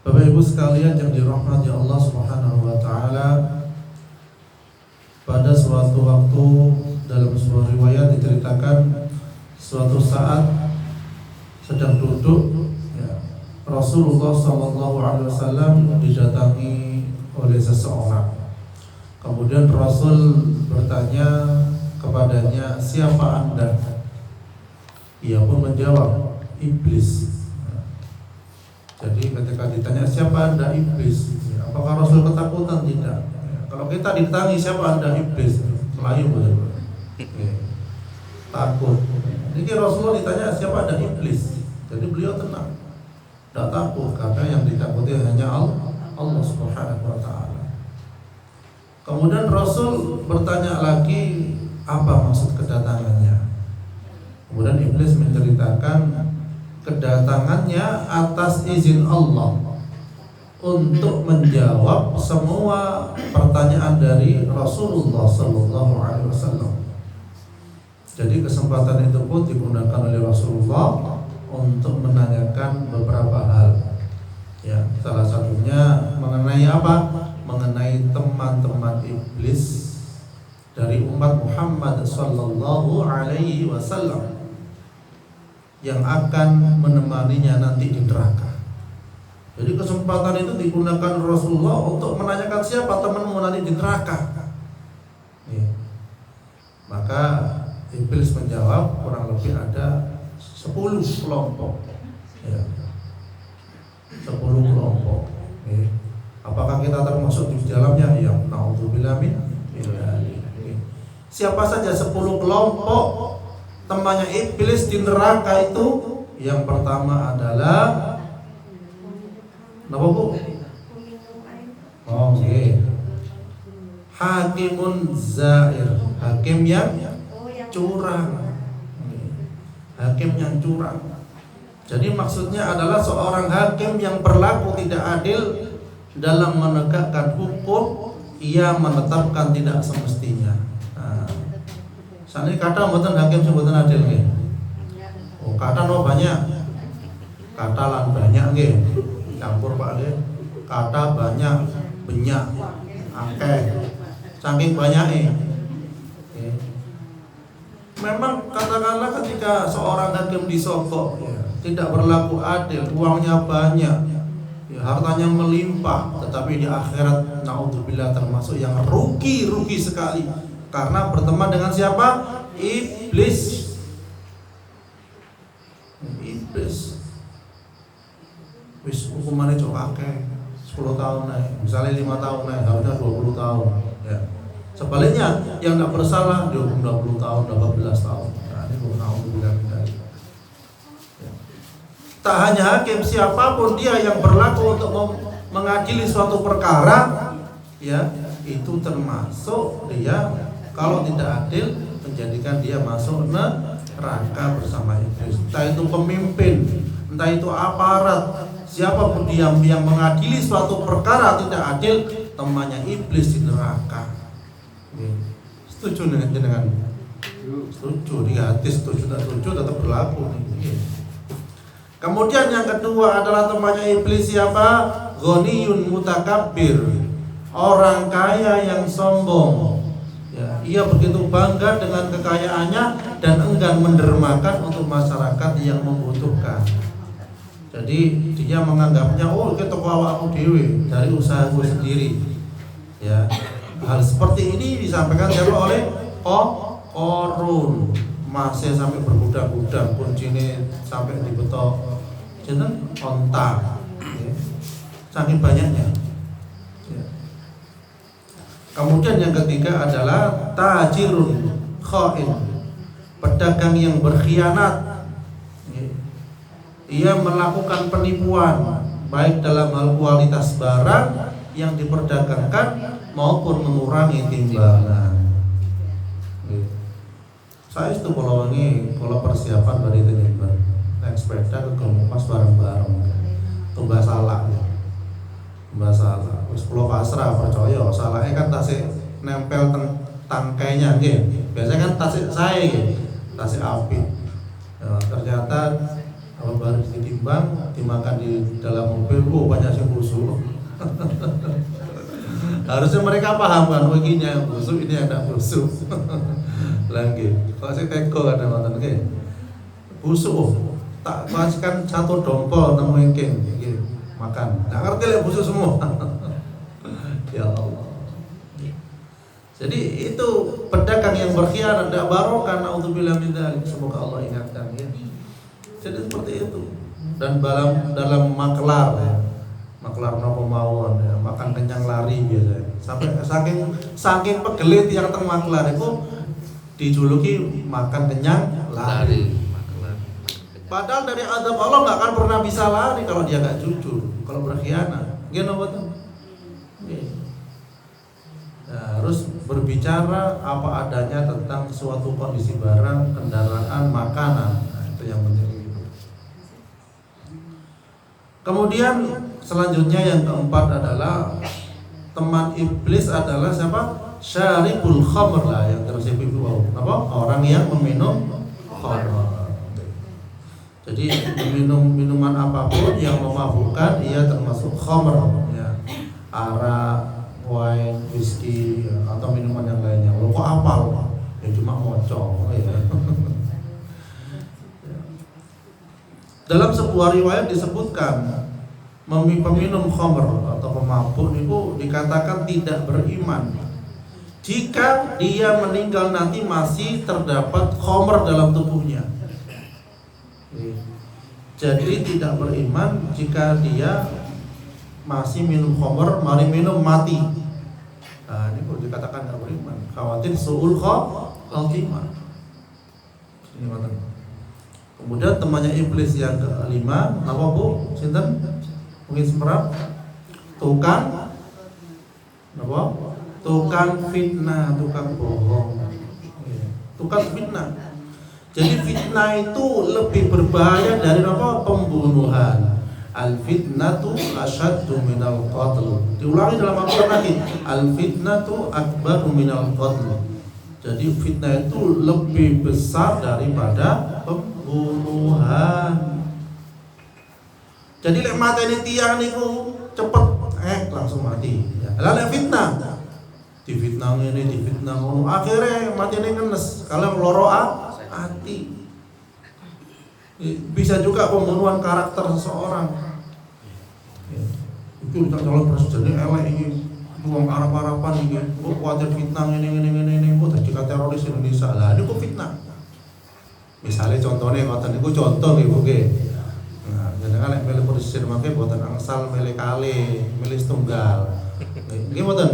Bapak Ibu sekalian yang dirahmati Allah Subhanahu wa taala, pada suatu waktu dalam sebuah riwayat diceritakan suatu saat sedang duduk Rasulullah SAW didatangi oleh seseorang. Kemudian Rasul bertanya kepadanya, siapa Anda? Ia pun menjawab, iblis. Jadi ketika ditanya siapa Anda, iblis. Apakah Rasul ketakutan? Tidak. Kalau kita ditangi siapa Anda, iblis, melayu betul. Takut. Jadi Rasulullah ditanya siapa Anda, iblis. Jadi beliau tenang, tidak takut karena yang ditakuti hanya Allah Subhanahu wa taala. Kemudian Rasul bertanya lagi, apa maksud kedatangannya? Kemudian iblis menceritakan kedatangannya atas izin Allah untuk menjawab semua pertanyaan dari Rasulullah SAW. Jadi kesempatan itu pun digunakan oleh Rasulullah untuk menanyakan beberapa hal. Ya, salah satunya mengenai apa? Mengenai teman-teman iblis dari umat Muhammad sallallahu alaihi wasallam yang akan menemaninya nanti di neraka. Jadi kesempatan itu digunakan Rasulullah untuk menanyakan siapa temanmu nanti di neraka. Ya. Maka iblis menjawab kurang lebih ada 10 kelompok. Ya. 10 kelompok. Ya. Apakah kita termasuk di dalamnya? Ya, naudzubillah min dzalik. Siapa saja 10 kelompok temannya iblis di neraka itu? Yang pertama adalah apa Bu? Oh, okay. Hakimun zair, hakim yang curang. Hakim yang curang. Jadi maksudnya adalah seorang hakim yang berlaku tidak adil dalam menegakkan hukum, ia menetapkan tidak semestinya. Sani kata mboten hakim sing mboten adil nggih. Oh, kata no banyak. Kata lan banyak nggih. Campur Pak nggih. Kata banyak, banyak, akeh. Saking banyake. Memang katakanlah ketika seorang hakim disogok tidak berlaku adil, uangnya banyak, hartanya melimpah, tetapi di akhirat naudzubillah termasuk yang rugi sekali karena berteman dengan siapa? Iblis. Iblis. Wis hukumannya cok akeh, 10 tahun naik, misalnya 5 tahun naik, harusnya 20 tahun. Ya. Sebaliknya yang tidak bersalah dihukum 20 tahun, 18 tahun. Nah, ini naudzubillah min dzalik. Tak hanya hakim, siapapun dia yang berlaku untuk mengadili suatu perkara, ya itu termasuk dia kalau tidak adil menjadikan dia masuk neraka bersama iblis. Entah itu pemimpin, entah itu aparat, siapapun dia yang mengadili suatu perkara tidak adil, temannya iblis di neraka. Setuju dengan setuju di hati, setuju tak setuju tetap berlaku. Kemudian yang kedua adalah temannya iblis siapa? Ghaniyun mutakabbir, orang kaya yang sombong. Ya, ia begitu bangga dengan kekayaannya dan enggan mendermakan untuk masyarakat yang membutuhkan. Jadi dia menganggapnya, oh kita toko awakku dhewe dari usahaku sendiri. Ya, hal seperti ini disampaikan siapa oleh Qarun. Masih sampai berbudak-budak, kuncine sampai dibetok jeneng onta. Ya. Saking banyaknya. Ya. Kemudian yang ketiga adalah tajirun khain, pedagang yang berkhianat. Ya. Ia melakukan penipuan baik dalam hal kualitas barang yang diperdagangkan maupun mengurangi timbangan. Ya. Saya itu kalau persiapan dari itu naik sepeda ke Gomupas bareng-bareng, tumbas salah, tumbas salah. Terus kalau pasrah percaya, salahnya kan tasik nempel tangkainya, gitu. Biasanya kan tasik saya, gitu. Tasik api. Ya, ternyata apa baru ditimbang dimakan di dalam mobil, banyak yang busuk. Harusnya mereka paham kan, ini yang busuk, ini yang tidak busuk. Lagi, kalau saya teko kadang-kadang busuk, tak kasihkan satu dompol nemuin makan, nggak ngerti lah busuk semua. Ya Allah. Jadi itu pedagang yang berkhianat, tidak barokah, naudzubillah min dzalik. Semoga Allah ingatkan ya. Jadi seperti itu. Dan dalam maklar ya, maklar nopo mawon ya, makan kenyang lari biasanya. Sampai saking pegelit yang teng maklar itu dijuluki makan kenyang lari. Padahal dari azab Allah nggak akan pernah bisa lari kalau dia nggak jujur, kalau berkhianat. Gimana betul? Harus berbicara apa adanya tentang suatu kondisi barang, kendaraan, makanan. Nah, itu yang penting itu. Kemudian selanjutnya yang keempat adalah teman iblis adalah siapa? Syaribul khamr lah, yang terus ibu apa? Orang yang meminum khamr. Jadi minum minuman apapun yang memabukkan, ia termasuk khamr ya. Arak, wine, whisky atau minuman yang lainnya. Lo kok apal? Ya cuma ngocok ya. Dalam sebuah riwayat disebutkan peminum khamr atau pemabuk itu dikatakan tidak beriman jika dia meninggal nanti masih terdapat khamr dalam tubuhnya. Jadi tidak beriman jika dia masih minum khamr, mari minum mati. Nah, ini perlu dikatakan tidak beriman. Khawatir su'ul khatimah. Kemudian temannya iblis yang kelima, apa Bu? Sinten? Mungkin semerap. Tukang apa? Tukang fitnah, tukang bohong. Tukang fitnah. Jadi fitnah itu lebih berbahaya dari apa? Pembunuhan. Al-fitnatu asyaddu minal qatl. Diulangi dalam Al-Quran lagi. Al-fitnatu akbaru minal qatl. Jadi fitnah itu lebih besar daripada pembunuhan. Jadi lek mateni tiyang niku cepet langsung mati. Lah lek fitnah difitnah ngene, difitnah ngono, akhirnya matine ngenes. Kalau loro hati. Bisa juga pembunuhan karakter seseorang. Itu calon presiden elek ini, uang Arab-Araban ini, khawatir fitnah ini, kok terjadi teroris Indonesia lah, ini kok fitnah. Misalnya contohnya ngoten niku contoh ibu ge. Nah, jangan lek milih presiden mangke boten angsal milih kali, milih setunggal. Nggih mboten.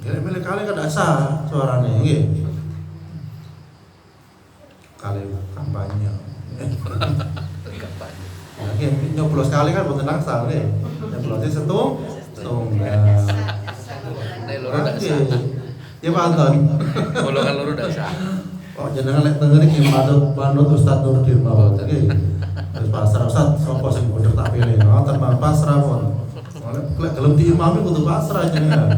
Lek milih kali kada sah suarane nggih. Kali kampanye. Oke, nyoblos sekali kan boten angsal nggih. Nyoblosnya setunggal. Oke. Ya Pak Anton. Golongan loro ndak sah. Oh, jenengan lek tengeri ki manut Ustaz Nurdin mawon. Nggih. Terus pasrah Ustaz, sapa sing bener tak pilih. Ngoten Pak, pasrah pun. Lek gelem diimami kudu pasrah jenengan.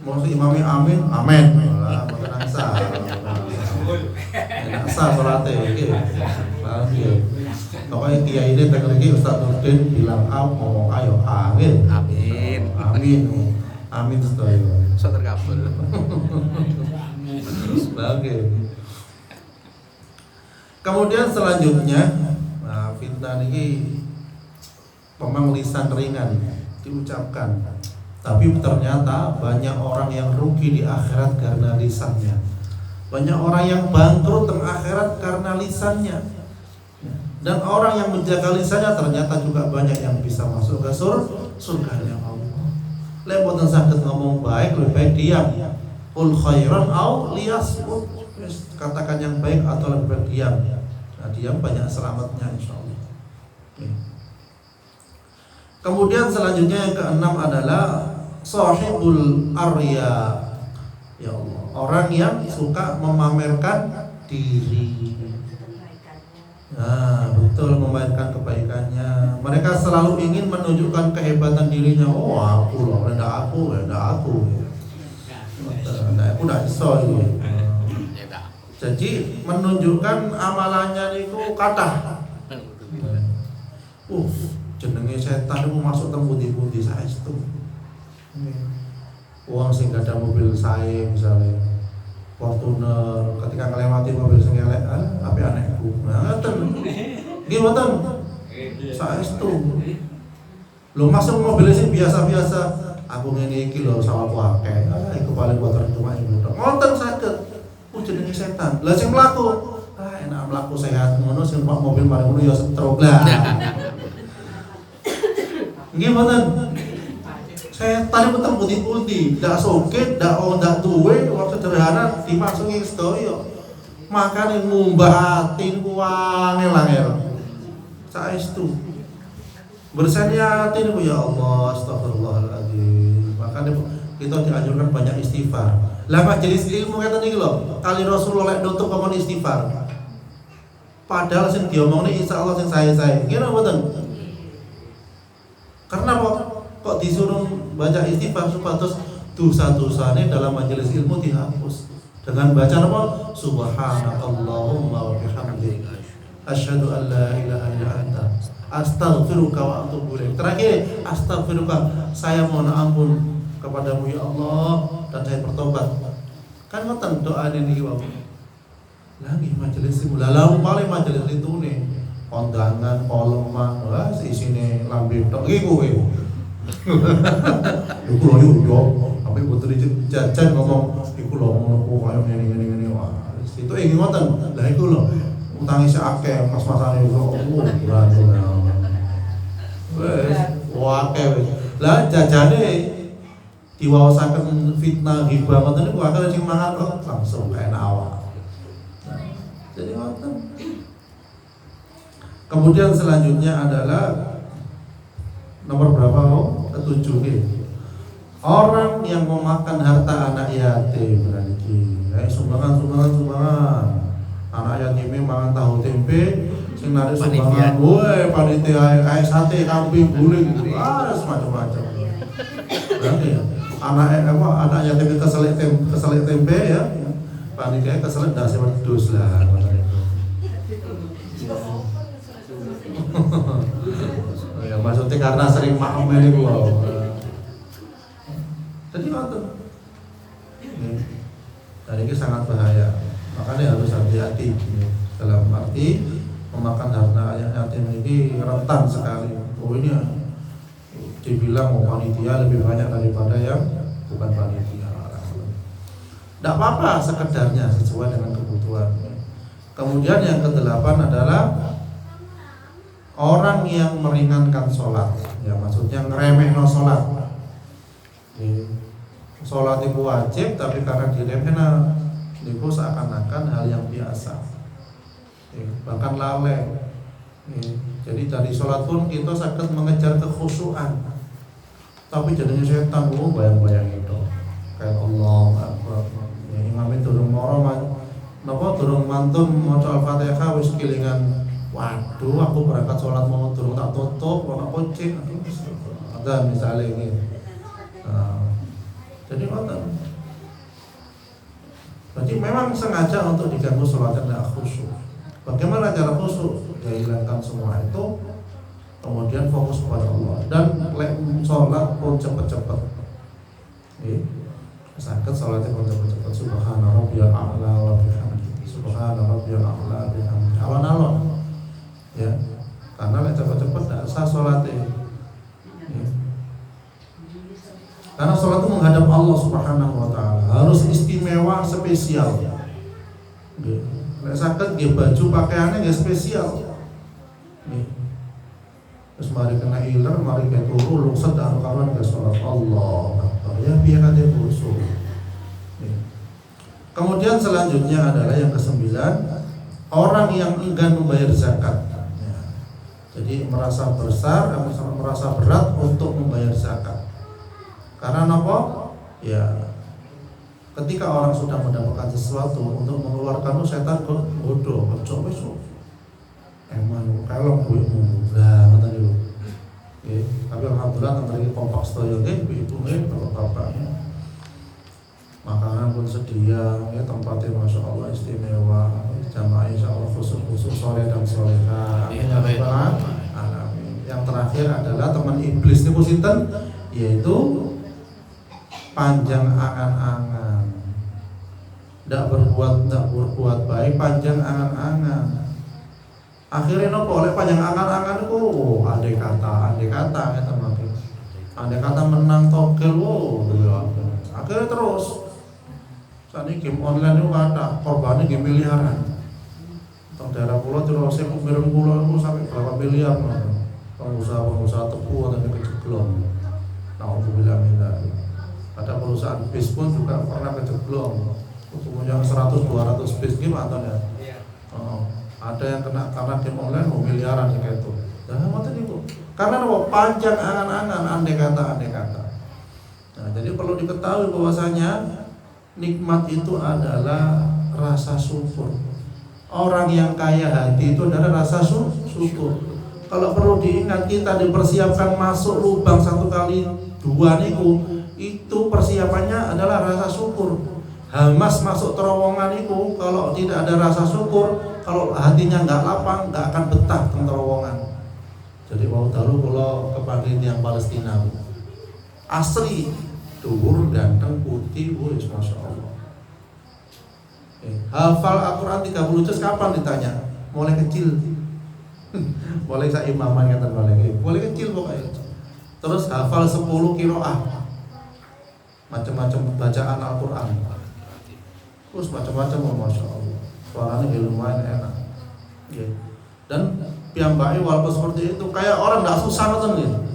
Mau imami amin, amin. Lah boten angsal. Enak sah salate nggih. Lah nggih. Pokoknya kiai ini dengar lagi Ustaz Nurdin bilang A, ngomong ayo amin. Amin. Amin. Amin sedaya. So terkabul. Oke. Kemudian selanjutnya, fitnah ini memang lisan ringan diucapkan, tapi ternyata banyak orang yang rugi di akhirat karena lisannya. Banyak orang yang bangkrut di akhirat karena lisannya. Dan orang yang menjaga lisannya ternyata juga banyak yang bisa masuk ke surganya Allah. Lek boten saged ngomong baik, lebih baik diam. Qul khairan au liyasmut. Katakan yang baik atau lebih baik diam. Nah, diam banyak selamatnya insyaallah. Kemudian selanjutnya yang keenam adalah sahibul arya. Ya Allah, orang yang suka memamerkan diri. Nah, betul, memamerkan kebaikannya. Mereka selalu ingin menunjukkan kehebatan dirinya. Oh, aku loh, rendah aku. Nah, aku udah iso ini. Jadi menunjukkan amalannya itu kathah. jenenge setan itu masuk teng pundi-pundi saestu. Uang sing gak ada mobil saya misalnya Fortuner ketika ngelewati mobil sing elek ape anekku. Nah, ngoten. Nggih mboten. Saestu. Lho masuk mobil sing biasa-biasa, aku ngene iki lho sawahku akeh. Iku paling motor cuma iku tok. Ngoten saged. Jenenge setan. Lah sing mlaku, enak mlaku sehat ngono sing pak mobil mari ngono ya stroke lah. Nggih mboten. Setan itu teng pundi-pundi, ndak soged, ndak duwe, wong sederhana dimasuki sedaya. Makane ngumbah ati niku angel-angel. Saestu. Bersani hati niku ya Allah, astagfirullahaladzim. Makane kita dianjurkan banyak istighfar. Lah majelis ilmu kata niki lho, kali Rasulullah nutup ngomong istighfar. Padahal sing diomongne insyaallah sing saya. Nggih mboten? Karena kok disuruh baca istighfar supados dosa-dosane dalam majelis ilmu dihapus dengan baca apa? Subhanakallahumma wa bihamdika asyhadu an la ilaha illa anta astaghfiruka wa atubu ilaik. Terakhir, astaghfiruka, saya mohon ampun kepadamu ya Allah dan saya bertobat. Kan ngoten doane niki wae. Lah nggih majelis ilmu. Lah paling majelis itu nih kondangan, poleman, wah isine lambe tok iki kowe. Iku lho yo, sampe putri jajan ngomong iku lho ngono kok kaya ngene wah. Itu ingin ngoten. Lah iku lho utangi sak akeh mas-masane kok berat. Wes, akeh wis. Lah jajane diwaosaken fitnah ghibah ngoten niku akeh sing mangan kok langsung enak awak. Jadi ngoten. Kemudian selanjutnya adalah nomor berapa? 7 nih. Orang yang memakan harta anak yatim berarti sumbangan. Anak yatim mangan tahu tempe, sing narik sumbangan, woi panitia kayak sate kambing guling, semacam-macam. Berarti ya, anak yatim keselak tempe ya, panitia keselak dasi wedhus lah. Ya maksudnya karena sering makan ini gua. Jadi ngoten. Dan ini sangat bahaya. Makanya harus hati-hati dalam arti memakan harta yatim ini rentan sekali. Oh ini dibilang mau panitia lebih banyak daripada yang bukan panitia. Tidak apa-apa sekedarnya sesuai dengan kebutuhan. Kemudian yang ke-8 adalah orang yang meringankan sholat, ya maksudnya ngeremehno sholat. Sholat itu wajib, tapi karena diremehna, itu seakan-akan hal yang biasa, bahkan lalai. Jadi dari sholat pun kita sakit mengejar kekhusyuan, tapi jadinya setan bayang-bayang itu, kayak Allah, imam itu durung moro, napa durung mantun maca Al-Fatihah wis kelingan. Waduh, aku berangkat sholat mau turun tak tutup, mau kucing, ada misalnya ini. Jadi ngoten. Berarti memang sengaja untuk diganggu sholatnya tidak khusyuk. Bagaimana cara khusyuk? Ya hilangkan semua itu, kemudian fokus kepada Allah dan sholat pun cepat-cepat. Sakit sholatnya pun cepat-cepat. Subhana rabbiyal a'la wa bihamdihi. Subhana rabbiyal a'la wa bihamdihi. Alon-alon. Ya, karena lek cepat-cepat tidak sah sholatnya. Karena sholat itu menghadap Allah Subhanahu wa ta'ala, harus istimewa, spesial. Lek sakit nggih baju pakaiannya nggih spesial. Terus mari kena iler, mari ke turu lungset karuan ke sholat Allah. Ya biar ada khusyuk. Kemudian selanjutnya adalah yang ke-9, orang yang enggan membayar zakat. Jadi merasa besar, merasa berat untuk membayar zakat. Karena apa? Ya, ketika orang sudah mendapatkan sesuatu untuk mengeluarkan itu setan bodoh, kocok wis. Emang kalau duitmu, lah ngoten niku. Tapi alhamdulillah tentang ini kompak sedaya nggih, ibu bapak-bapaknya. Makanan pun sedia, tempatnya masya Allah istimewa, jamaah insya Allah khusus soleh dan soleha. Amin ya rabbal alamin. Yang terakhir adalah teman iblis niku sinten? Yaitu panjang angan-angan. Ndak berbuat baik, panjang angan-angan. Akhirnya nopo oleh panjang angan-angan itu andai kata ya teman. Andai kata menang togel, akhirnya terus. Saat ini game online itu ada korbannya game miliaran. Teng daerah pulau terus saya pembiayaan pulau itu sampai berapa miliar, pengusaha tebu atau kejeblok. Nah, untuk bilang ini, ada perusahaan bis pun juga pernah kejeblok. Punya 100-200 bis gimana ya? Ada yang kena karena game online miliaran kayak itu. Jangan ngoten itu. Karena apa? Panjang angan-angan, andai kata. Nah, jadi perlu diketahui bahwasanya nikmat itu adalah rasa syukur. Orang yang kaya hati itu adalah rasa syukur. Kalau perlu diingat, kita dipersiapkan masuk lubang 1 kali 2 niku, itu persiapannya adalah rasa syukur. Hamas masuk terowongan itu kalau tidak ada rasa syukur, kalau hatinya nggak lapang, nggak akan betah di terowongan. Jadi waktu dulu kalau kepada yang Palestina asli dhuwur ganteng putih, wis masya Allah. Hafal Al-Quran 30 juz kapan ditanya? Mulai kecil. Mulai saya imaman kata mulai kecil pokoknya. Terus hafal 10 qiraah. Macam-macam bacaan Al-Quran. Terus macam-macam, masya Allah. Suaranya lumayan enak. Dan piyambaknya walaupun seperti itu kayak orang nggak susah nonton gitu.